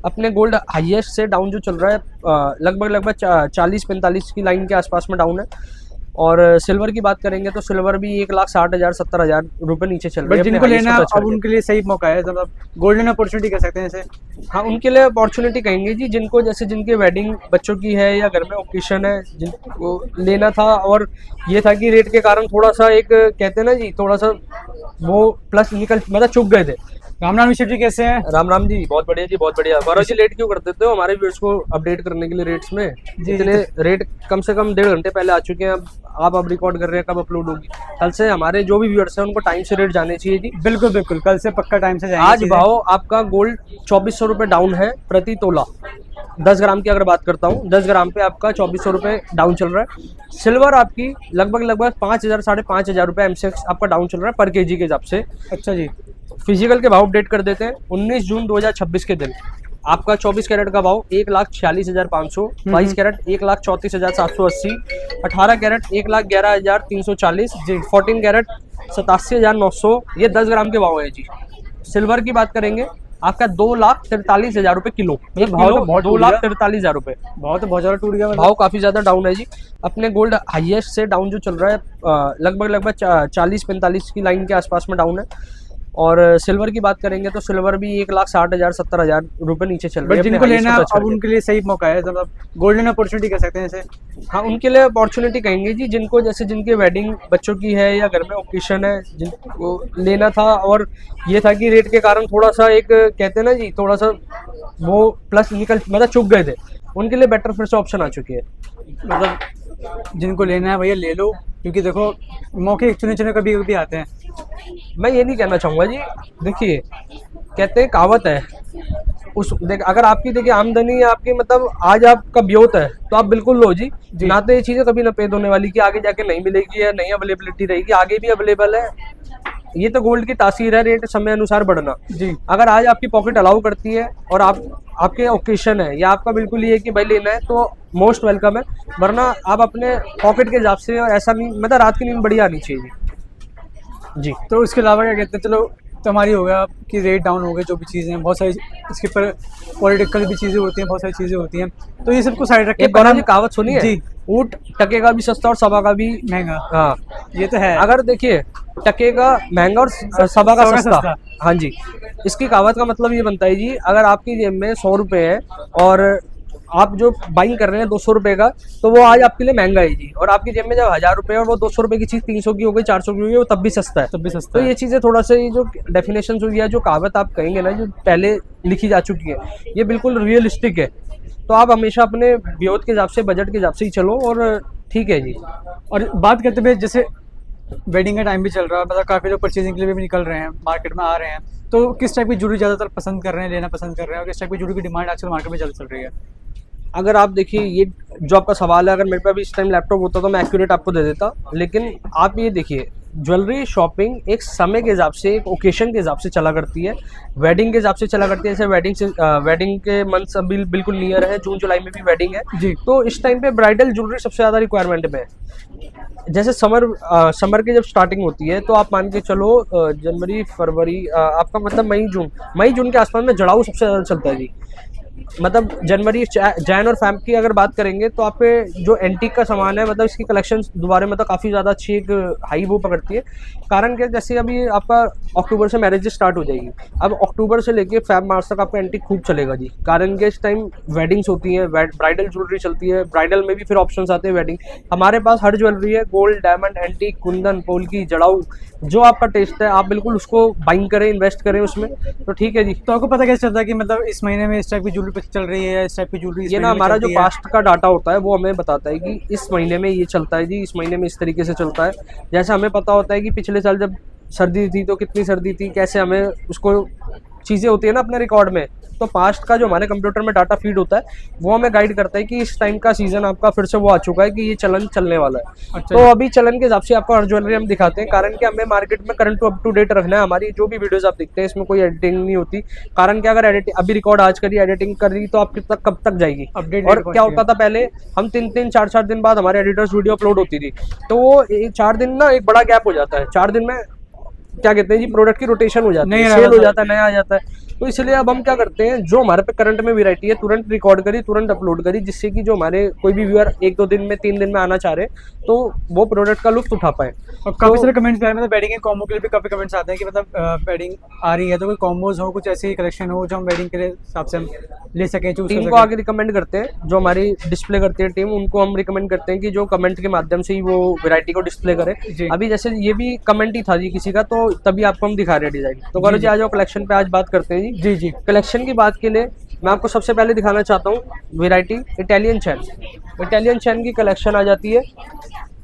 अपने gold highest से down जो चल रहा है लगभग 40-45 की लाइन के आसपास में डाउन है। और सिल्वर की बात करेंगे तो सिल्वर भी 1,60,000 70,000 रुपए नीचे चल रही है। जिनको लेना अब उनके लिए सही मौका है, मतलब गोल्डन अपॉर्चुनिटी कह सकते हैं इसे। हाँ, उनके लिए अपॉर्चुनिटी कहेंगे जी, जिनको जैसे जिनके वेडिंग बच्चों की है या घर में ओकेशन है, जिनको लेना था और ये था कि रेट के कारण थोड़ा सा एक कहते हैं ना जी, थोड़ा सा वो प्लस निकल मतलब चुक गए थे। राम राम ऋषभ जी, कैसे हैं? राम राम जी, बहुत बढ़िया जी, बहुत बढ़िया। गौरव जी लेट क्यों कर देते हो हमारे व्यूअर्स को अपडेट करने के लिए रेट्स में? इतने रेट कम से कम 1.5 घंटे पहले आ चुके हैं। अब रिकॉर्ड कर रहे हैं, कब अपलोड होगी? कल से हमारे जो भी व्यूअर्स हैं उनको टाइम से रेट जाने चाहिए जी। बिल्कुल बिल्कुल, कल से पक्का टाइम से जाएंगे। आज भाव आपका गोल्ड 2400 रुपये डाउन है प्रति तोला। 10 ग्राम की अगर बात करता हूँ, 10 ग्राम पे आपका 2400 रुपये डाउन चल रहा है। सिल्वर आपकी लगभग 5,000 5,500 रुपये एमसीएक्स आपका डाउन चल रहा है पर केजी के हिसाब से। अच्छा जी। फिजिकल के भाव अपडेट कर देते हैं। 19 जून 2026 के दिन आपका 24 कैरेट का भाव 1,46,500, 22 कैरेट 1,34,780, 18 कैरेट 1,11,340, 14 कैरेट 87,900। ये 10 ग्राम के भाव है जी। सिल्वर की बात करेंगे आपका 2,43,000 रुपये किलो। ये भाव तो बहुत 2,43,000 रुपये बहुत ज़्यादा टूट गया, भाव काफी ज्यादा डाउन है जी। अपने गोल्ड हाईएस्ट से डाउन जो चल रहा है लगभग 40-45 की लाइन के आसपास में डाउन है। और सिल्वर की बात करेंगे तो सिल्वर भी 1,60,000 70,000 रुपये नीचे चल रही है। जिनको लेना अब उनके लिए सही मौका है, मतलब गोल्डन अपॉर्चुनिटी कह सकते हैं इसे। हाँ, उनके लिए अपॉर्चुनिटी कहेंगे जी, जिनको जैसे जिनके वेडिंग बच्चों की है या घर में ओकेशन है, जिनको लेना था और ये था कि रेट के कारण थोड़ा सा एक कहते हैं ना जी, थोड़ा सा वो प्लस निकल मतलब चुक गए थे, उनके लिए बेटर फिर से ऑप्शन आ चुकी है। मतलब जिनको लेना है भैया ले लो, क्योंकि देखो मौके चुने चुने कभी कभी आते हैं। मैं ये नहीं कहना चाहूँगा जी, देखिए कहते हैं कहावत है अगर आपकी देखिए आमदनी आपकी मतलब आज आपका ब्योत है तो आप बिल्कुल लो जी। ना तो ये चीज़ें कभी ना पेद होने वाली कि आगे जाके नहीं मिलेगी या नहीं अवेलेबिलिटी रहेगी, आगे भी अवेलेबल है। ये तो गोल्ड की तासीर है, रेट समय अनुसार बढ़ना जी। अगर आज आपकी पॉकेट अलाउ करती है और आपके ओकेशन है या आपका बिल्कुल ये है कि भाई लेना है तो मोस्ट वेलकम है, वरना आप अपने पॉकेट के हिसाब से ऐसा नहीं मतलब रात की नींद बढ़िया आनी चाहिए जी। तो इसके अलावा क्या कहते हैं, चलो तो हमारी हो गया कि रेट डाउन हो गए, जो भी चीज़ें हैं बहुत सारी इसके ऊपर पॉलिटिकल भी चीज़ें होती हैं, बहुत सारी चीज़ें होती हैं, तो ये सबको साइड रख के कहावत सुनिए जी, ऊँट टके का भी सस्ता और सभा का भी महंगा। हाँ, ये तो है। अगर देखिए टके का महंगा और सभा का सस्ता, हाँ जी, इसकी कहावत का मतलब ये बनता है जी, अगर आपकी जेब में 100 रुपये है और आप जो बाइंग कर रहे हैं 200 रुपये का, तो वो आज आपके लिए महंगा है जी। और आपकी जेब में जब 1,000 रुपये और वो 200 रुपये की चीज़ 300 की हो गई, 400 की हो गई, वो तब भी सस्ता है, तो ये चीज़ें थोड़ा सा ये जो डेफिनेशन हुई है, जो कहावत आप कहेंगे ना, जो पहले लिखी जा चुकी है, ये बिल्कुल रियलिस्टिक है। तो आप हमेशा अपने ब्योत के हिसाब से, बजट के हिसाब से ही चलो और ठीक है जी। और बात करते हुए जैसे वेडिंग का टाइम भी चल रहा है, मतलब काफ़ी लोग परचेजिंग के लिए भी निकल रहे हैं, मार्केट में आ रहे हैं, तो किस टाइप की ज्वेलरी ज़्यादातर पसंद कर रहे हैं, लेना पसंद कर रहे हैं, और किस टाइप की ज्वेलरी की डिमांड आजकल मार्केट में ज़्यादा चल रही है? अगर आप देखिए, ये जो आपका सवाल है, अगर मेरे पे अभी इस टाइम लैपटॉप होता तो मैं एक्यूरेट आपको दे देता, लेकिन आप ये देखिए, ज्वेलरी शॉपिंग एक समय के हिसाब से, एक ओकेशन के हिसाब से चला करती है, वेडिंग के हिसाब से चला करती है। जैसे वेडिंग के मंथ्स अभी बिल्कुल नियर है, जून जुलाई में भी वेडिंग है जी, तो इस टाइम पे ब्राइडल ज्वेलरी सबसे ज़्यादा रिक्वायरमेंट में है। जैसे समर की जब स्टार्टिंग होती है तो आप मान के चलो जनवरी फरवरी आपका मतलब मई जून के आसपास में जड़ाऊ सबसे ज़्यादा चलता है जी। मतलब जनवरी जैन और फैब की अगर बात करेंगे तो आप पे जो एंटीक का सामान है, मतलब इसकी कलेक्शन दोबारा मतलब काफ़ी ज़्यादा अच्छी एक हाई वो पकड़ती है। कारण क्या, जैसे अभी आपका अक्टूबर से मैरिज स्टार्ट हो जाएगी, अब अक्टूबर से लेके फैब मार्च तक आपका एंटीक खूब चलेगा जी। कारण के इस टाइम वेडिंग्स होती हैं, ब्राइडल ज्वेलरी चलती है, ब्राइडल में भी फिर ऑप्शंस आते हैं वेडिंग। हमारे पास हर ज्वेलरी है, gold, diamond, antique, kundan, polki, jadau, जो आपका टेस्ट है आप बिल्कुल उसको बाइंग करें, इन्वेस्ट करें उसमें, तो ठीक है जी। तो आपको पता कैसे चलता है कि मतलब इस महीने में इस टाइप की ज्वेलरी चल रही है, इस टाइप की ज्वेलरी? ये ना हमारा जो पास्ट का डाटा होता है वो हमें बताता है कि इस महीने में ये चलता है जी, इस महीने में इस तरीके से चलता है। जैसे हमें पता होता है कि पिछले साल जब सर्दी थी तो कितनी सर्दी थी, कैसे हमें उसको चीज़ें होती है ना अपने रिकॉर्ड में, तो पास्ट का जो हमारे कंप्यूटर में डाटा फीड होता है वो हमें गाइड करता है कि इस टाइम का सीजन आपका फिर से वो आ चुका है कि ये चलन चलने वाला है। अच्छा, तो अभी चलन के हिसाब से आपको हर ज्वेलरी हम दिखाते हैं, कारण कि हमें मार्केट में करंट अप टू डेट रखना है। हमारी जो भी वीडियोस आप देखते हैं इसमें कोई एडिटिंग नहीं होती, कारण कि अगर एडिटिंग अभी रिकॉर्ड आज करी, एडिटिंग कर रही तो आप कब तक जाएगी अपडेट। और क्या होता था पहले, हम 3-3 4-4 दिन बाद हमारे एडिटर्स वीडियो अपलोड होती थी, तो वो 4 दिन ना एक बड़ा गैप हो जाता है। 4 दिन में क्या कहते हैं जी, प्रोडक्ट की रोटेशन हो जाती नहीं है, रहा सेल हो था। जाता है, नया आ जाता है। तो इसलिए अब हम क्या करते हैं, जो हमारे पे करंट में वैरायटी है तुरंत रिकॉर्ड करी, तुरंत अपलोड करी, जिससे कि जो हमारे कोई भी व्यूअर 1-2 दिन में 3 दिन में आना चाह रहे हैं तो वो प्रोडक्ट का लुत्फ उठा पाए। और काफी तो सारे कमेंट्स भी आए, मतलब वेडिंग के कॉम्बो के लिए भी काफी कमेंट्स आते हैं कि मतलब वेडिंग आ रही है तो कोई कॉम्बोज हो, कुछ ऐसी कलेक्शन हो जो हम वेडिंग के लिए हिसाब से हम ले सकें, चूज कर टीम को सकें। आगे रिकमेंड करते हैं, जो हमारी डिस्प्ले करती है टीम, उनको हम रिकमेंड करते हैं कि जो कमेंट के माध्यम से ही वो वैरायटी को डिस्प्ले करे। जी। अभी जैसे ये भी कमेंट ही था जी किसी का, तो तभी आपको हम दिखा रहे हैं डिजाइन। तो गौरव जी आज कलेक्शन पे आज बात करते हैं जी। जी जी। कलेक्शन की बात के लिए मैं आपको सबसे पहले दिखाना चाहता हूँ वैरायटी इटालियन चैन। इटालियन चैन की कलेक्शन आ जाती है।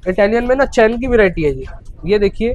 इटालियन में ना चैन की वैरायटी है जी। ये देखिए,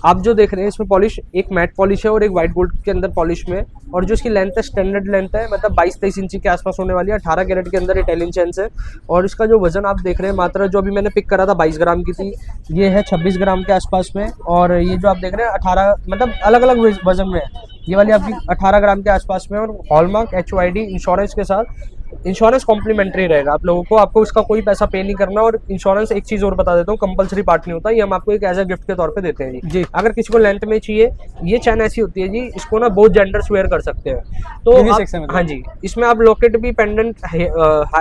आप जो देख रहे हैं इसमें पॉलिश एक मैट पॉलिश है और एक वाइट गोल्ड के अंदर पॉलिश में, और जो इसकी लेंथ है स्टैंडर्ड लेंथ है, मतलब 22-23 इंची के आसपास होने वाली है। 18 कैरेट के अंदर इटालियन चैन है। और इसका जो वजन आप देख रहे हैं, मात्रा जो अभी मैंने पिक करा था 22 ग्राम की थी, ये है 26 ग्राम के आसपास में। और ये जो आप देख रहे हैं 18, मतलब अलग अलग वजन में है। ये वाली आपकी 18 ग्राम के आसपास में, और हॉलमार्क HYD इंश्योरेंस के साथ। इंश्योरेंस कॉम्प्लीमेंट्री रहेगा आप लोगों को, आपको उसका कोई पैसा पे नहीं करना। और इंश्योरेंस एक चीज़ और बता देता हूँ, कंपलसरी पार्ट नहीं होता, ये हम आपको एक एज अ गिफ्ट के तौर पे देते हैं जी। अगर किसी को लेंथ में चाहिए, ये चैन ऐसी होती है जी, इसको ना बहुत जेंडर्स वेयर कर सकते हैं। तो Unisex है मतलब। हाँ जी, इसमें आप लॉकेट भी पेंडेंट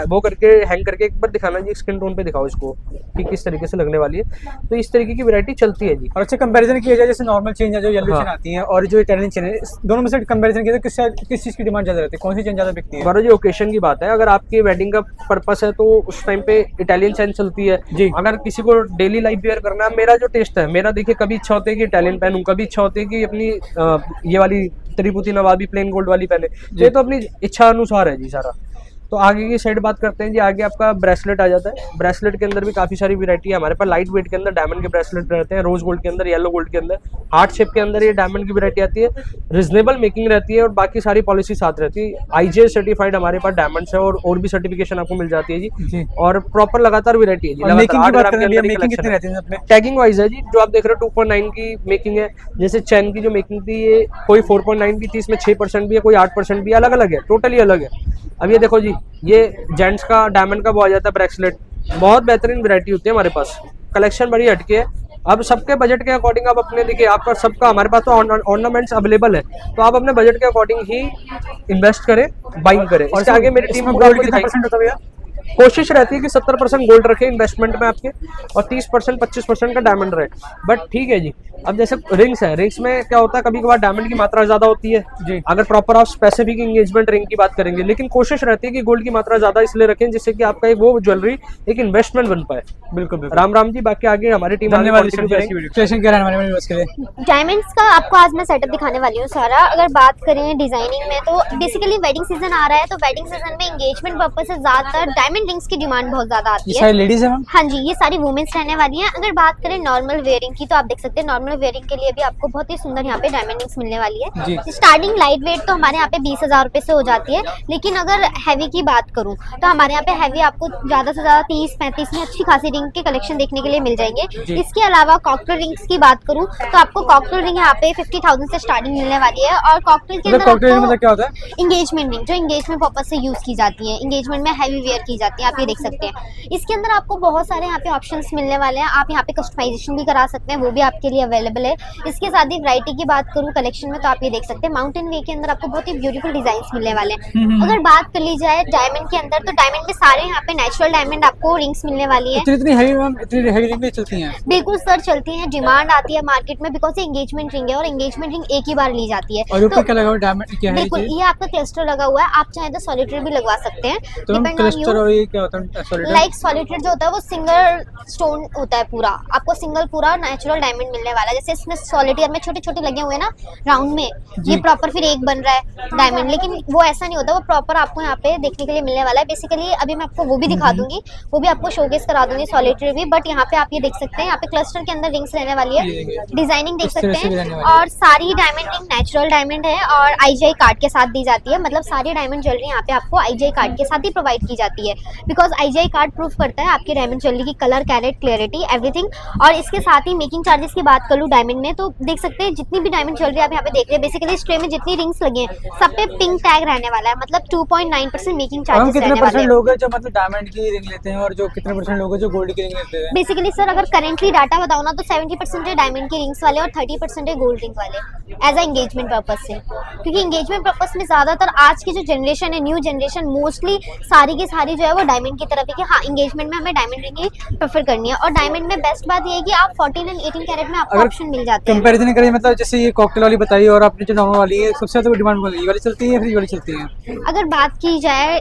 वो करके हैंग करके एक बार दिखाना जी, स्किन टोन पे दिखाओ इसको कि किस तरीके से लगने वाली है। तो इस तरीके की वैरायटी चलती है जी। और अच्छा कंपैरिजन किया जाए, जैसे नॉर्मल चेन है जो येलो हाँ। चेन आती है और जो इटालियन चेन है, इस दोनों में से कंपैरिजन किया जाए किस चीज़ की डिमांड ज़्यादा रहती है, कौन सी चेन ज़्यादा बिकती है? गौरव जी ओकेशन की बात है, अगर आपकी वेडिंग का पर्पस है तो उस टाइम पे इटालियन चैन चलती है जी। अगर किसी को डेली लाइफ वेयर करना है, मेरा जो टेस्ट है, मेरा देखिए कभी इच्छा होती है कि इटालियन पहनूं, कभी इच्छा होती है कि अपनी ये वाली त्रिपुती नवाबी प्लेन गोल्ड वाली पहने। तो ये तो अपनी इच्छा अनुसार है जी सारा। तो आगे की साइड बात करते हैं जी। आगे आपका ब्रेसलेट आ जाता है। ब्रेसलेट के अंदर भी काफ़ी सारी वैरायटी है हमारे पास। लाइट वेट के अंदर डायमंड के ब्रेसलेट रहते हैं, रोज गोल्ड के अंदर, येलो गोल्ड के अंदर, हार्ट शेप के अंदर ये डायमंड की वैरायटी आती है। रिजनेबल मेकिंग रहती है और बाकी सारी पॉलिसी साथ रहती है। IJ सर्टिफाइड हमारे पास डायमंड्स है और भी सर्टिफिकेशन आपको मिल जाती है जी। जी। और प्रॉपर लगातार वैरायटी है जी। और मेकिंग की बात करें, मेकिंग कितनी रहती है अपने? टैगिंग वाइज है जी, जो आप देख रहे हो 2.9 की मेकिंग है। जैसे चैन की जो मेकिंग थी, ये कोई 4.9 की थी, इसमें 6% भी है, कोई 8% भी, अलग अलग है, टोटली अलग है। अब ये देखो जी, ये जेंट्स का डायमंड का वो आ जाता है ब्रेसलेट। बहुत बेहतरीन वैरायटी होती है हमारे पास, कलेक्शन बड़ी हटके है। अब सबके बजट के अकॉर्डिंग आप अपने देखिए, आपका सबका हमारे पास तो ऑर्नामेंट्स अवेलेबल है, तो आप अपने बजट के अकॉर्डिंग ही इन्वेस्ट करें, बाइंग करें। और इसके आगे मेरी टीम इसमें पूरा गोल्ड आपको कितना दिखाएगी। परसेंट होता है भैया? कोशिश रहती है कि 70% गोल्ड रखे इन्वेस्टमेंट में आपके, और 30% 25% का डायमंड रहे। बट ठीक है जी। अब जैसे रिंग्स है, रिंग्स में क्या होता है, कभी कभार डायमंड की मात्रा ज्यादा होती है जी। अगर प्रॉपर आप स्पेसिफिक एंगेजमेंट रिंग की बात करेंगे, लेकिन कोशिश रहती है कि गोल्ड की मात्रा ज्यादा इसलिए रखें जिससे कि आपका एक वो ज्वेलरी एक इन्वेस्टमेंट बन पाए। बिल्कुल बिल्कुल। राम राम जी, बाकी आगे हमारी टीम धन्यवाद ईश्वर जी, ऐसी वीडियो क्रिएशन क्या रहने वाली है हमारे व्यूअर्स के लिए? डायमंड्स का आपको आज मैं सेटअप दिखाने वाली हूँ सारा। अगर बात करें डिजाइनिंग में, तो बेसिकली वेडिंग सीजन आ रहा है, तो वेडिंग सीजन में एंगेजमेंट पर्पस से ज्यादातर डायमंड रिंग्स की डिमांड बहुत ज्यादा आती ये है। सारी लेडीज है मैम? हाँ जी, ये सारी वुमेन्स रहने वाली हैं। अगर बात करें नॉर्मल वेयरिंग की, तो आप देख सकते हैं नॉर्मल वेयरिंग के लिए भी आपको बहुत ही सुंदर यहाँ पे डायमंड रिंग्स मिलने वाली जी। है। स्टार्टिंग लाइट वेट तो हमारे यहाँ पे 20,000 रुपए से हो जाती है, लेकिन अगर हैवी की बात करूँ तो हमारे यहाँ पे हैवी आपको ज्यादा से ज्यादा 30-35 में अच्छी खासी रिंग के कलेक्शन देखने के लिए मिल जाएंगे। जी। इसके अलावा कॉकटेल रिंग्स की बात करूँ तो आपको कॉकटेल रिंग यहाँ पे 50,000 से स्टार्टिंग मिलने वाली है। और कॉकटेल के मतलब अंदर कॉकटेल आपको मतलब क्या होता है? इंगेजमेंट रिंग, जो इंगेजमेंट पर्पस से यूज की जाती है, इंगेजमेंट में हैवी वेयर की जाती है, आप ये देख सकते हैं। इसके अंदर आपको बहुत सारे यहाँ पे ऑप्शंस मिलने वाले हैं। आप यहाँ पे कस्टमाइजेशन भी करा सकते हैं, वो भी आपके लिए अवेलेबल है। इसके साथ ही वैरायटी की बात करूँ कलेक्शन में, तो आप ये देख सकते हैं माउंटेन वे के अंदर आपको बहुत ही ब्यूटीफुल डिजाइन मिलने वाले हैं। अगर बात कर ली जाए डायमंड के अंदर, तो डायमंड में सारे यहाँ पे नेचुरल डायमंड आपको रिंग्स मिलने वाली है। इतनी हैवी मैम, इतनी हैवी रिंग भी चलती हैं? बिल्कुल सर, चलती हैं, डिमांड आती है मार्केट में, बिकॉज एंगेजमेंट रिंग है और एंगेजमेंट रिंग एक ही बार ली जाती है। और ऊपर क्या लगा हुआ है? डायमंड क्या है ये बिल्कुल, चीज़? ये आपका क्लस्टर लगा हुआ है, आप चाहे तो सॉलिटरी भी लगवा सकते हैं, तो ma'am depend on cluster you. और ये क्या होता है? सॉलिड लाइक सॉलिटरी जो होता है वो सिंगल स्टोन होता है, पूरा आपको सिंगल पूरा नेचुरल डायमंड मिलने वाला है। जैसे इसमें सॉलिटरी में छोटे छोटे लगे हुए हैं ना राउंड में, जी। ये प्रॉपर फिर एक बन रहा है डायमंड, लेकिन वो ऐसा नहीं होता, वो प्रॉपर आपको यहाँ पे देखने के लिए मिलने वाला है। बेसिकली अभी मैं आपको वो भी दिखा दूंगी, वो भी आपको शोकेस करा दूंगी सॉलिटरी भी। बट यहाँ पे आप ये देख सकते हैं, यहाँ पे क्लस्टर के अंदर रिंग्स रहने वाली है, डिजाइनिंग देख इस तरह सकते से भी हैं। रहने वाली है। और सारी डायमंड रिंग नेचुरल डायमंड है और IGI कार्ड के साथ दी जाती है, मतलब सारी डायमंड ज्वेलरी यहाँ पे आपको IGI कार्ड के साथ ही प्रोवाइड की जाती है, बिकॉज IGI कार्ड प्रूफ करता है आपकी डायमंड ज्वेलरी की कलर, कैरेट, क्लियरिटी, एवरीथिंग। और इसके साथ ही मेकिंग चार्जेस की बात कर चलूँ डायमंड में, तो देख सकते हैं जितनी भी डायमंड ज्वेलरी आप यहाँ पे देख रहे हैं, बेसिकली इस ट्रे में जितनी रिंग्स लगी हैं सब पे पिंक टैग रहने वाला है, मतलब 2.9% मेकिंग और हम चार्जेस कितने रहने वाले परसेंट हैं। लोग हैं जो मतलब डायमंड की रिंग लेते हैं और जो कितने परसेंट लोग हैं जो गोल्ड की रिंग लेते हैं? बेसिकली सर अगर करेंटली डाटा बताओ ना तो 70% है डायमंड की रिंग्स वाले और 30% है गोल्ड रिंग वाले एज अ एंगेजमेंट पर्पस से, क्योंकि एंगेजमेंट पर्पस में ज्यादातर आज की जो जनरेशन है, न्यू जनरेशन मोस्टली सारी की सारी जो है वो डायमंड की तरफ है कि हाँ एंगेजमेंट में हमें डायमंड रिंग ही प्रेफर करनी है। और डायमंड में बेस्ट बात ये है कि आप 14 एंड 18 कैरेट में आपको अगर ऑप्शन मिल जाते हैं। कंपैरिजन करें मतलब जैसे ये कॉकटेल वाली बताई और आपने जो नॉर्मल वाली है, सबसे ज्यादा डिमांड वाली ये वाली चलती है या फिर ये वाली चलती है? अगर बात की जाए,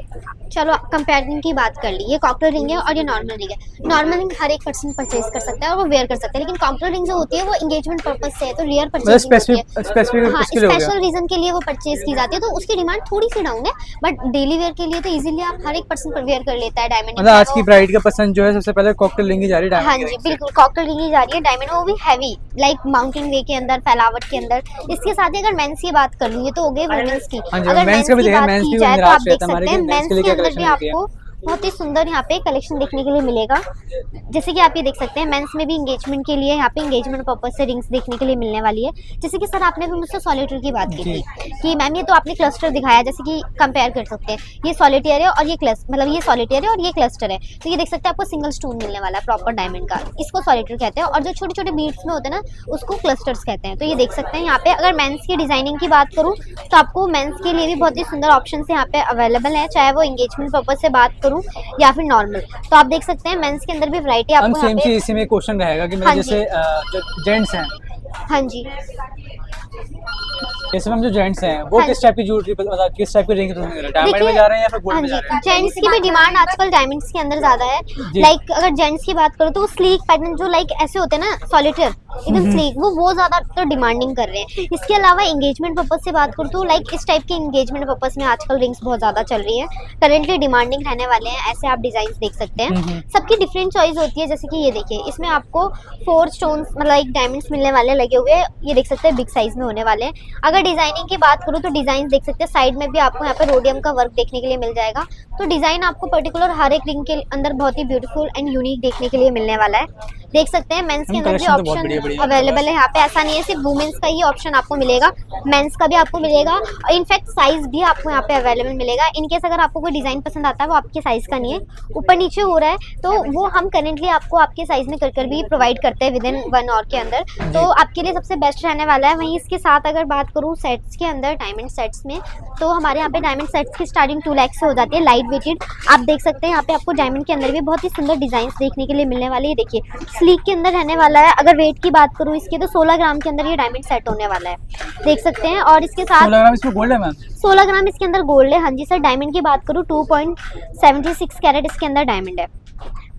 चलो कंपेरिजन की बात कर ली, ये कॉकटेल रिंग है और ये नॉर्मल रिंग है। नॉर्मल रिंग हर एक पर्सन परचेज कर सकता है और वो वेयर कर सकता है, लेकिन कॉकटेल रिंग जो होती है वो एंगेजमेंट पर्पस से है, तो रेयर मतलब परचेज होती है। स्पेसिफिक हाँ, उसके लिए हो गया। स्पेशल रीजन के लिए वो परचेज की जाती है, तो उसकी डिमांड थोड़ी सी डाउन है, बट डेली वेयर के लिए तो इजीली आप हर एक पर्सन वेयर कर लेता है डायमंड। मतलब आज की ब्राइड का पसंद जो है सबसे पहले कॉकटेल रिंग ही जा रही है डायमंड हाँ की जी रिंग से। बिल्कुल, कॉकटेल रिंग ही जा रही है डायमंड, वो भी हैवी लाइक माउंटेन वे के अंदर, फैलावट के अंदर। इसके साथ ही अगर मेंस की बात कर लूँ, ये तो हो गई वुमेन्स की। हाँ जी, अगर मेंस मेंस का भी की देखा, बात मेंस की भी जाए तो निराश आप देख रहता है हमारे सकते हैं कि मेंस मेंस के लिए के क्या अंदर भी कलेक्शन होती है। आपको बहुत ही सुंदर यहाँ पे कलेक्शन देखने के लिए मिलेगा। जैसे कि आप ये देख सकते हैं मेंस में भी एंगेजमेंट के लिए यहाँ पे एंगेजमेंट पर्पस से रिंग्स देखने के लिए मिलने वाली है। जैसे कि सर आपने भी मुझसे सॉलिटेयर की बात की थी कि मैम ये तो आपने क्लस्टर दिखाया, जैसे कि कंपेयर कर सकते हैं, ये सॉलिटेयर है और ये क्लस्टर, मतलब ये सॉलिटेयर है और ये क्लस्टर है, तो ये देख सकते हैं आपको सिंगल स्टोन मिलने वाला है प्रॉपर डायमंड का, इसको सॉलिटेयर कहते हैं। और जो छोटे छोटे बीड्स में होते हैं ना उसको क्लस्टर्स कहते हैं। तो ये देख सकते हैं यहाँ पे अगर मेंस की डिजाइनिंग की बात करूँ तो आपको मेंस के लिए भी बहुत ही सुंदर ऑप्शन यहाँ पे अवेलेबल है, चाहे वो एंगेजमेंट पर्पज से बात करूँ या फिर नॉर्मल। तो आप देख सकते हैं मेंस के अंदर भी वैरायटी हम आपको यहाँ सेम पे। चीज इसी में क्वेश्चन रहेगा कि हाँ मतलब जी। जैसे जो जेंट्स हैं, हाँ जी जैसे हम जो जेंट्स हैं वो हाँ किस जी। टाइप की ज्वेलरी मतलब किस टाइप की रिंग पसंद कर रहे हैं, डायमंड में देखिए, जा रहे हैं या फिर हाँ गोल्ड में जी, जा रहे हैं? जेंट्स की भी डिमांड आजकल डायमंड्स के अंदर ज्यादा है। जी। लाइक अगर जेंट्स की बात करो तो वो स्लीक पैटर्न जो लाइक ऐसे होते हैं ना सॉलिटेयर एकदम स्लीक, वो ज्यादा तो डिमांडिंग कर रहे हैं। इसके अलावा एंगेजमेंट पर्पज से बात करूँ तो लाइक इस टाइप के एंगेजमेंट पर्पज में आजकल रिंग्स बहुत ज्यादा चल रही है, करेंटली डिमांडिंग रहने वाले हैं। ऐसे आप डिजाइन देख सकते हैं, सबकी डिफरेंट चॉइस होती है। जैसे कि ये देखिए, इसमें आपको 4 स्टोन्स मतलब एक डायमंड्स मिलने वाले लगे हुए हैं, ये देख सकते हैं बिग साइज में होने वाले हैं। अगर डिजाइनिंग की बात करूँ तो डिजाइन देख सकते हैं, साइड में भी आपको यहाँ पे रोडियम का वर्क देखने के लिए मिल जाएगा। तो डिजाइन आपको पर्टिकुलर हर एक रिंग के अंदर बहुत ही ब्यूटीफुल एंड यूनिक देखने के लिए मिलने वाला है। देख सकते हैं मेंस के अंदर भी collection तो बहुत बढ़िया ऑप्शन बढ़िया अवेलेबल है यहाँ पे, ऐसा नहीं है सिर्फ वुमेन्स का ही ऑप्शन आपको मिलेगा, मेंस का भी आपको मिलेगा और इनफैक्ट साइज भी आपको यहाँ पे अवेलेबल मिलेगा। इनकेस अगर आपको कोई डिजाइन पसंद आता है वो आपके साइज का नहीं है, ऊपर नीचे हो रहा है, तो वो हम करेंटली आपको आपके साइज में कर भी प्रोवाइड करते हैं विद इन 1 आवर के अंदर, तो आपके लिए सबसे बेस्ट रहने वाला है। वहीं इसके साथ अगर बात करूँ सेट्स के अंदर, डायमंड सेट्स में, तो हमारे यहाँ पे डायमंड सेट्स की स्टार्टिंग 2 लाख से हो जाती है, लाइट वेटेड। आप देख सकते हैं यहाँ पे आपको डायमंड के अंदर भी बहुत ही सुंदर डिजाइन देखने के लिए मिलने वाली है। देखिए स्लीक के अंदर रहने वाला है। अगर वेट की बात करूँ इसके तो 16 ग्राम के अंदर ये डायमंड सेट होने वाला है, देख सकते हैं। और इसके साथ 16 ग्राम इसमें गोल्ड है मैम? 16 ग्राम इसके अंदर गोल्ड है। हाँ जी सर, डायमंड की बात करूँ 2.76 कैरेट इसके अंदर डायमंड है,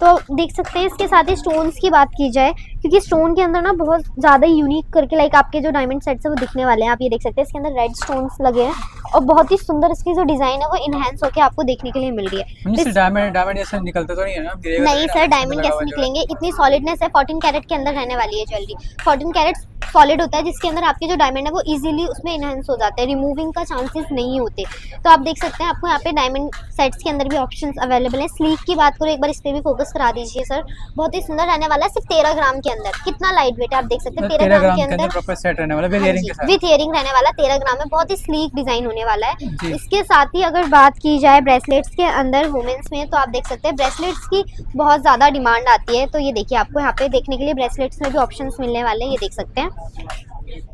तो देख सकते हैं। इसके साथ ही स्टोन्स की बात की जाए, क्योंकि स्टोन के अंदर ना बहुत ज़्यादा यूनिक करके लाइक आपके जो डायमंड सेट्स है वो दिखने वाले हैं। आप ये देख सकते हैं इसके अंदर रेड स्टोन्स लगे हैं और बहुत ही सुंदर इसकी जो डिज़ाइन है वो इनहेंस होकर आपको देखने के लिए मिल रही है। मुझे डायमंड ऐसे निकलता तो नहीं है ना, गिरेगा तो नहीं सर, डायमंड कैसे निकलेंगे, इतनी सॉलिडनेस है। 14 कैरेट के अंदर रहने वाली है ज्वेलरी। 14 कैरेट सॉलिड होता है जिसके अंदर आपके जो डायमंड है वो इजीली उसमें इनहेंस हो जाते हैं, रिमूविंग का चांसेस नहीं होते। तो आप देख सकते हैं आपको यहाँ पे डायमंड सेट्स के अंदर भी ऑप्शंस अवेलेबल हैं। स्लीक की बात करूँ एक बार इस पर भी फोकस करा दीजिए सर, बहुत ही सुंदर रहने वाला है, सिर्फ 13 ग्राम के अंदर। कितना लाइट वेट है आप देख सकते हैं, 13 ग्राम के अंदर प्रॉपर सेट रहने वाला विद इयरिंग के साथ, विथ इयरिंग रहने वाला 13 ग्राम में, बहुत ही स्लीक डिजाइन होने वाला है। जी। इसके साथ ही अगर बात की जाए ब्रेसलेट्स के अंदर वुमेन्स में, तो आप देख सकते हैं ब्रेसलेट्स की बहुत ज़्यादा डिमांड आती है। तो ये देखिए आपको यहाँ पे देखने के लिए ब्रेसलेट्स में भी ऑप्शंस मिलने वाले हैं, ये देख सकते हैं।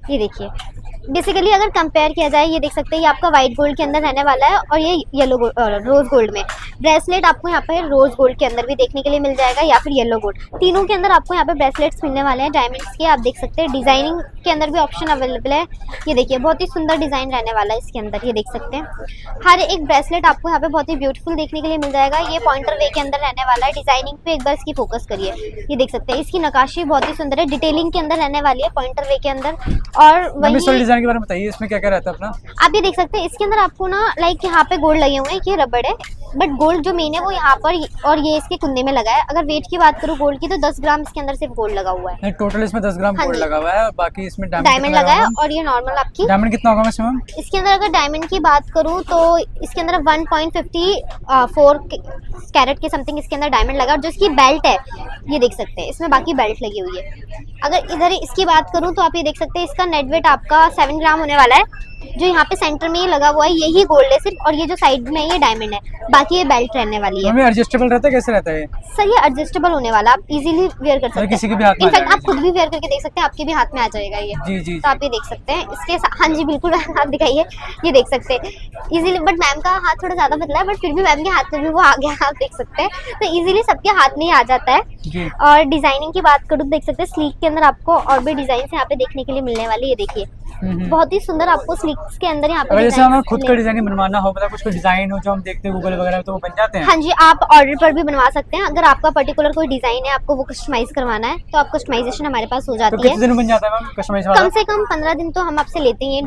ये देखिए बेसिकली अगर कंपेयर किया जाए, ये देख सकते हैं ये आपका व्हाइट गोल्ड के अंदर रहने वाला है और ये येलो रोज गोल्ड में। ब्रेसलेट आपको यहाँ पे रोज गोल्ड के अंदर भी देखने के लिए मिल जाएगा या फिर येलो गोल्ड, तीनों के अंदर आपको यहाँ पे ब्रेसलेट्स मिलने वाले हैं डायमंड्स के। आप देख सकते हैं डिजाइनिंग के अंदर भी ऑप्शन अवेलेबल है। ये देखिए बहुत ही सुंदर डिजाइन रहने वाला है इसके अंदर, ये देख सकते हैं। हर एक ब्रेसलेट आपको यहाँ पे बहुत ही ब्यूटीफुल देखने के लिए मिल जाएगा। ये पॉइंटर वे के अंदर रहने वाला है। डिजाइनिंग पे एक बार इसकी फोकस करिए, ये देख सकते हैं इसकी नकाशी बहुत ही सुंदर है, डिटेलिंग के अंदर रहने वाली है पॉइंटर वे के अंदर। और वही डिजाइन के बारे में बताइए, इसमें क्या क्या रहता है अपना? आप ये देख सकते हैं इसके अंदर आपको ना लाइक यहाँ पे गोल्ड लगे हुए हैं, ये रबड़ है, बट गोल्ड जो मेन है वो यहाँ पर और ये इसके कुंदे में लगा है। अगर वेट की बात करूँ गोल्ड की तो 10 ग्राम इसके अंदर सिर्फ गोल्ड लगा हुआ है। टोटल इसमें 10 ग्राम हाँ गोल्ड जी। लगा हुआ है और बाकी इसमें डायमंड लगा है और ये नॉर्मल आपकी डायमंड कितना होगा मैक्सिमम? इसके अंदर अगर डायमंड की बात करूँ तो इसके अंदर 1.54 कैरेट के समथिंग इसके अंदर डायमंड लगा और जो इसकी बेल्ट है ये देख सकते हैं, इसमें बाकी बेल्ट लगी हुई है। अगर इधर इसकी बात करूँ तो आप ये देख सकते हैं इसका नेट वेट आपका 7 ग्राम होने वाला है। जो यहाँ पे सेंटर में ये लगा हुआ है यही गोल्ड है सिर्फ, और ये जो साइड में ये डायमंड है, बाकी ये बेल्ट रहने वाली है। हमें एडजस्टेबल रहता है, कैसे रहता है? सर ये एडजस्टेबल होने वाला, आप इजीली वेयर कर सकते हैं, किसी के भी हाथ में आ इनफैक्ट आप जाएगा। खुद भी वेयर करके देख सकते हैं, आपके भी हाथ में आ जाएगा ये। जी जी तो आप ये देख सकते हैं इसके हाँ जी बिल्कुल हाथ दिखाइए, ये देख सकते हैं इजीली। बट मैम का हाथ थोड़ा ज्यादा पतला है बट फिर भी मैम के हाथ में भी वो आ गया, आप देख सकते हैं। तो इजीली सबके हाथ में ही आ जाता है। जी। और डिजाइनिंग की बात करूँ देख सकते हैं स्लीक के अंदर आपको और भी डिजाइन यहाँ पे देखने के लिए मिलने वाली है। ये देखिए बहुत ही सुंदर आपको स्लीक्स के अंदर यहाँ पे अगर जैसे designs हमें खुद का मिलेंगे। डिजाइन बनवाना हो, मतलब कुछ डिजाइन हो जो हम देखते हैं गूगल वगैरह तो वो बन जाते हैं? हाँ जी, आप ऑर्डर पर भी बनवा सकते हैं। अगर आपका पर्टिकुलर कोई डिजाइन है आपको वो कस्टमाइज करवाना है तो आप कस्टमाइजेशन हमारे पास हो तो जाती कितने है। दिन में बन जाता है मैम कस्टमाइज वाला? कम से कम 15 दिन तो हम आपसे लेते हैं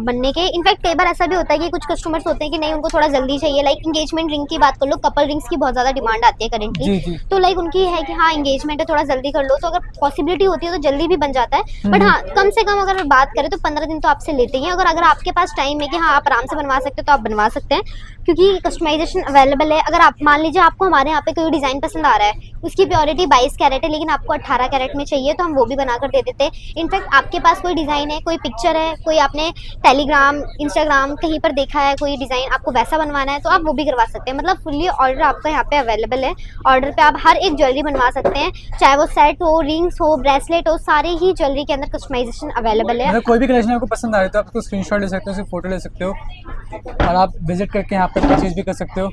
बनने के। इनफैक्ट कई बार ऐसा भी होता है कि कुछ कस्टमर्स होते हैं कि नहीं उनको थोड़ा जल्दी चाहिए, लाइक एंगेजमेंट रिंग की बात कर लो, कपल रिंग्स की बहुत ज्यादा डिमांड आती है जी, करेंटली। जी। तो लाइक उनकी है कि हाँ एंगेजमेंट है थोड़ा जल्दी कर लो, तो अगर पॉसिबिलिटी होती है तो जल्दी भी बन जाता है। बट हाँ कम से कम अगर बात करें तो 15 दिन तो आपसे लेते ही हैं। अगर आपके पास टाइम है कि हाँ आप आराम से बनवा सकते हो तो आप बनवा सकते हैं, क्योंकि कस्टमाइजेशन अवेलेबल है। अगर आप मान लीजिए आपको हमारे यहाँ पे कोई डिजाइन पसंद आ रहा है, उसकी प्योरिटी 22 कैरेट है लेकिन आपको 18 कैरेट में चाहिए तो हम वो भी बनाकर दे देते हैं। इनफैक्ट आपके पास कोई डिजाइन है, कोई पिक्चर है, कोई आपने टेलीग्राम इंस्टाग्राम कहीं पर देखा है कोई डिजाइन आपको वैसा बनवाना है तो आप वो भी करवा सकते हैं। मतलब फुल्ली ऑर्डर आपका यहाँ पे अवेलेबल है। ऑर्डर पे आप हर एक ज्वेलरी बनवा सकते हैं, चाहे वो सेट हो, रिंग्स हो, ब्रेसलेट हो, सारे ही ज्वेलरी के अंदर कस्टमाइजेशन अवेलेबल है। मतलब कोई भी कलेक्शन आपको पसंद आ रही है तो आप उसको स्क्रीनशॉट ले सकते हो, उसकी फोटो ले सकते हो और आप विजिट करके यहाँ पे परचेज भी कर सकते हो।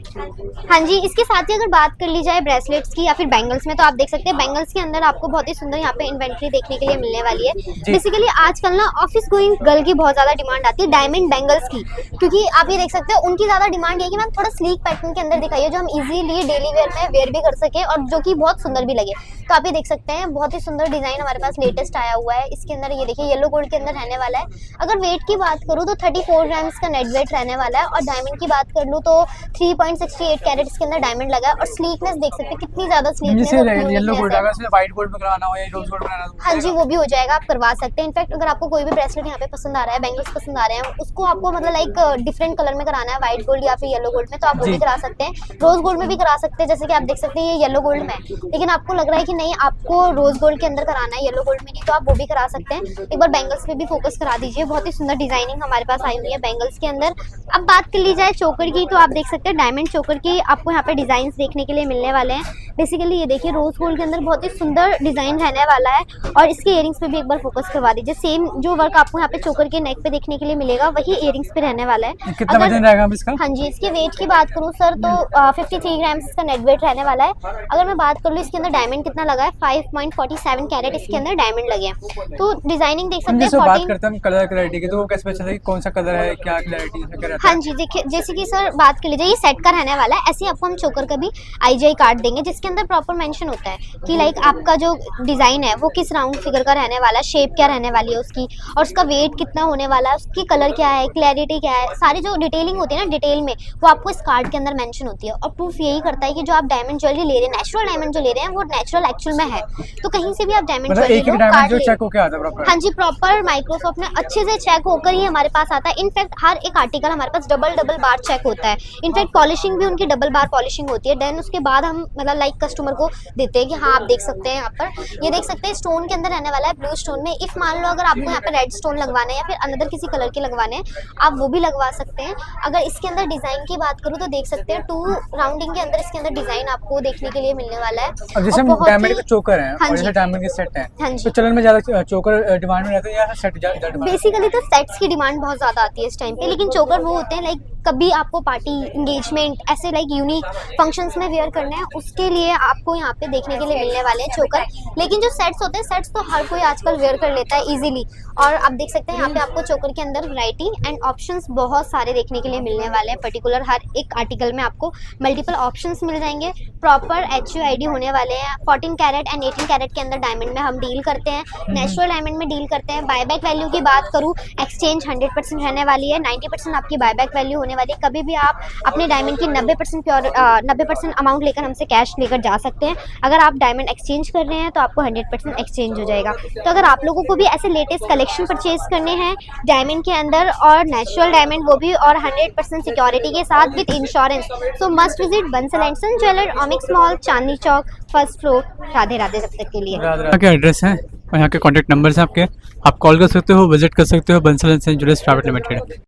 हाँ जी, इसके साथ ही अगर बात कर ली जाए ब्रेसलेट्स की या फिर बैंगल्स में, तो आप देख सकते हैं बैंगल्स के अंदर आपको बहुत ही सुंदर यहाँ पे इन्वेंट्री देखने के लिए मिलने वाली है। बेसिकली आजकल ना ऑफिस गोइंग गर्ल की बहुत ज्यादा डिमांड आती है डायमंड बैंगल्स की, क्योंकि आप ये देख सकते हो उनकी ज्यादा डिमांड है कि मैम थोड़ा स्लीक पैटर्न के अंदर दिखाइए जो हम इजीली डेली वेयर में वेयर भी कर सके और जो कि बहुत सुंदर भी लगे। तो आप ये देख सकते हैं बहुत ही सुंदर डिजाइन हमारे पास लेटेस्ट आया हुआ है। इसके अंदर ये देखिए येलो गोल्ड के अंदर रहने वाला है। अगर वेट की बात करूँ तो 34 ग्राम्स का नेट वेट रहने वाला है, और डायमंड की बात कर लूँ तो 3.68 कैरेट इसके अंदर डायमंड लगा है। और स्लीकनेस देख सकते हैं कितनी ज्यादा स्लीकनेस जैसे येलो गोल्ड अगर इसमें व्हाइट गोल्ड में कराना हो या रोज गोल्ड में कराना हो, हाँ जी वो भी हो जाएगा, आप करवा सकते हैं। इनफैक्ट अगर आपको कोई भी ब्रेसलेट यहाँ पे पसंद आ रहा है, बैंगल्स पसंद आ रहे हैं, उसको आपको मतलब लाइक डिफरेंट कलर में कराना है, व्हाइट गोल्ड या फिर येलो गोल्ड में, तो आप वो भी करा सकते हैं। रोज गोल्ड में भी करा सकते हैं, जैसे कि आप देख सकते हैं ये येलो गोल्ड में है, लेकिन आपको लग रहा है कि नहीं आपको रोज गोल्ड के अंदर कराना है, येलो गोल्ड में नहीं, तो आप वो भी करा सकते हैं। एक बार बैंगल्स पे भी फोकस करा दीजिए, बहुत ही सुंदर डिजाइनिंग हमारे पास आई हुई है बैंगल्स के अंदर। अब बात कर ली जाए चोकर की, तो आप देख सकते हैं डायमंड चोकर की आपको यहाँ पे डिजाइन देखने के लिए मिलने वाले हैं। बेसिकली ये देखिए रोज गोल्ड के अंदर बहुत ही सुंदर डिजाइन रहने वाला है, और इसके इयरिंग्स पे भी एक बार फोकस करवा दीजिए। सेम जो वर्क आपको यहाँ पे चोकर के नेक पे देखने के लिए मिलेगा वही इयरिंग्स पे रहने वाला है। कितना वजन रहेगा हम इसका? हाँ जी, इसके वेट की बात करूँ सर तो 53 ग्राम इसका नेट वेट रहने वाला है। अगर मैं बात कर लूँ इसके अंदर डायमंड कितना लगा है, 5.47 कैरेट इसके अंदर डायमंड लगे हैं। तो डिजाइनिंग देख सकते जैसे हैं बात 14 करते हैं हम कलर क्लैरिटी की, तो वो कैसे पता चलेगा कि कौन सा कलर है, क्या क्लैरिटी है, क्या रहता है? हाँ जी देखिए, जैसे कि सर बात कर लीजिए ये सेट का रहने वाला है, ऐसे ही आपको हम चोकर का भी IGI कार्ड देंगे जिसके अंदर प्रॉपर मेंशन होता है कि लाइक आपका जो डिजाइन है वो किस राउंड फिगर का रहने वाला है, शेप क्या रहने वाली है उसकी, और उसका वेट कितना होने वाला है, उसकी कलर क्या है, क्लैरिटी क्या है, सारी जो डिटेलिंग होती है ना डिटेल में, वो आपको इस कार्ड के अंदर मेंशन होती है। और प्रूफ यही करता है कि जो आप डायमंड ज्वेलरी ले रहे हैं, नेचुरल डायमंड जो ले रहे हैं वो नेचुरल एक्चुअल में है। तो कहीं से भी आप डायमंड मतलब ज्वेलरी एक एक लो, कार्ड डायमंड जो ले चेक होके आता है प्रॉपर? हाँ जी, प्रॉपर माइक्रोसॉफ्ट में अच्छे से चेक होकर ही हमारे पास आता है। इनफैक्ट हर एक आर्टिकल हमारे पास डबल बार चेक होता है। इनफैक्ट पॉलिशिंग भी उनकी डबल बार पॉलिशिंग होती है। देन उसके बाद हम मतलब लाइक कस्टमर को देते हैं कि हाँ आप देख सकते हैं यहाँ पर, ये देख सकते हैं स्टोन के अंदर रहने वाला है, ब्लू स्टोन में। इफ मान लो अगर आपको यहाँ पे रेड स्टोन लगवाने हैं या फिर अनदर किसी कलर के लगवाने हैं, आप वो भी लगवा सकते हैं। अगर इसके अंदर डिजाइन की बात करूँ तो देख सकते हैं 2 राउंडिंग के अंदर इसके अंदर डिजाइन आपको देखने के लिए मिलने वाला है। अब जैसे हम डायमंड के चोकर हैं हाँ और जी। जैसे डायमंड के सेट हैं, हाँ जी। तो चलन में ज्यादा चोकर डिमांड में रहते हैं या सेट ज्यादा डिमांड? बेसिकली तो सेट्स की डिमांड बहुत ज्यादा आती है इस टाइम पे, लेकिन चोकर वो होते हैं लाइक कभी आपको पार्टी एंगेजमेंट ऐसे लाइक यूनिक फंक्शंस में वेयर करने हैं उसके लिए आपको यहाँ पे देखने के लिए मिलने वाले हैं चोकर। लेकिन जो सेट्स होते हैं, सेट्स तो हर कोई आजकल वेयर कर लेता है इजीली। और आप देख सकते हैं यहाँ पे आपको चोकर के अंदर वैरायटी एंड ऑप्शंस बहुत सारे देखने के लिए मिलने वाले हैं। पर्टिकुलर हर एक आर्टिकल में आपको मल्टीपल ऑप्शंस मिल जाएंगे। प्रॉपर HUID होने वाले हैं। 14 कैरेट एंड 18 कैरेट के अंदर डायमंड में हम डील करते हैं, नेचुरल डायमंड में डील करते हैं। बायबैक वैल्यू की बात करूँ, एक्सचेंज 100% रहने वाली है, 90% आपकी बायबैक वैल्यू होने वाली। कभी भी आप अपने डायमंड की 90% अमाउंट लेकर हमसे कैश लेकर जा सकते हैं। अगर आप डायमंड एक्सचेंज कर रहे हैं तो आपको 100% एक्सचेंज हो जाएगा। तो अगर आप लोगों को भी ऐसे लेटेस्ट कलेक्शन परचेज करने हैं डायमंड के अंदर और नेचुरल डायमंड, वो भी और 100% सिक्योरिटी के साथ with insurance, so must visit Bansal and son jeweller, Omaxe mall, Chandni Chowk, first floor. Radhe Radhe जब तक के लिए। यहाँ के एड्रेस है और यहाँ के कॉन्टैक्ट नंबर्स हैं आपके, आप कॉल कर सकते हो, विजिट कर सकते हो Bansal and son jewellers private limited.